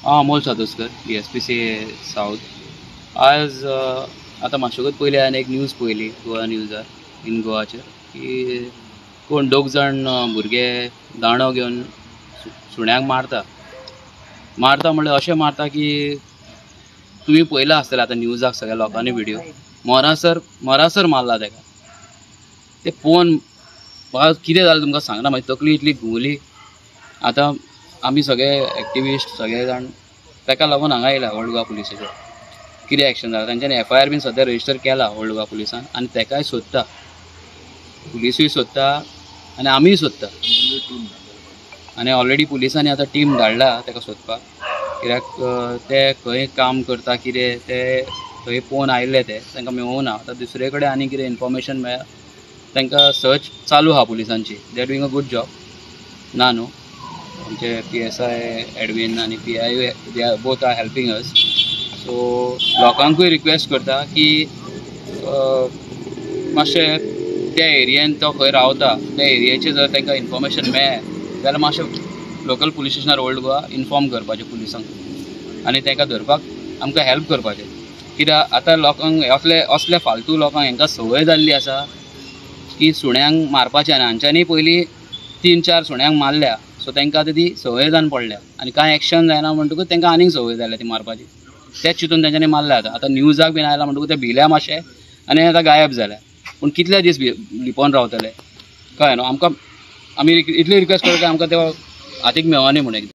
Amol Satoskar, DSPC south. आज आतां मातशेंच पयलीं हांवें एक न्यूज पयली गोवा न्यूजार इन गोवाचेर की कोण 2 जाण भुरगे दांडो घेवन सुण्यांक मारता म्हणल्यार अशें मारता की तुमी पयला आसतलें आतां न्यूजाक सगळ्या लोकांनी व्हिडिओ मरासर मारला ताका. ते पळोवन म्हाका कितें जालें तुमकां सांगना, म्हाजी तकली इतली घुंवली. आतां आमी सगळे एक्टिविस्ट सगळे जाण ताका लागून हांगा येयला ओल्ड गोवा पुलिसाचेर कितें एक्शन जालां. तांच्यांनी FIR बीन सद्या रजिस्टर केला ओल्ड गोवा पुलिसान आनी ताकाय सोदता, पुलिसूय सोदता आनी आमीय सोदता. आनी ऑलरेडी पुलिसांनी आतां टीम धाडला ताका सोदपाक, कित्याक ते खंय काम करता कितें ते थंय पळोवन आयिल्ले ते तांकां मेळूना. आतां दुसरे कडेन आनी कितें इन्फॉर्मेशन मेळ्ळा तांकां सर्च चालू आहा पुलिसांची. They are doing a good job. ना न्हू आमचे PSI एडवीन आनी PIO they are both are helping us. So लोकांकूय रिक्वेस्ट करता की मातशें त्या एरियेन तो खंय रावता त्या एरियेचें जर तांकां इन्फॉर्मेशन मेळ्ळें जाल्यार मातशें लोकल पुलीस स्टेशनार ओल्ड गोवा इन्फॉर्म करपाचें पुलिसांक आनी तांकां धरपाक आमकां हेल्प करपाचें. कित्याक आतां लोकांक असले फालतू लोकांक हांकां संवय जाल्ली आसा की सुण्यांक मारपाचें आनी हांच्यांनी पयलीं 3-4 सुण्यांक मारल्या. सो तांकां आतां ती संवय जावन पडल्या आनी कांय एक्शन जायना म्हणटकूच तांकां आनीक संवय जाल्या ती मारपाची. तेच चिंतून तांच्यांनी मारल्या. आतां न्यूजाक बीन आयला म्हणटकूच ते भिल्या मातशें आनी आतां गायब जाल्या. पूण कितले दीस लिपोवन रावतले कळ्ळें न्हू. आमी इतली रिक्वेस्ट करता आमकां ते हातीक मेळोनी म्हणून.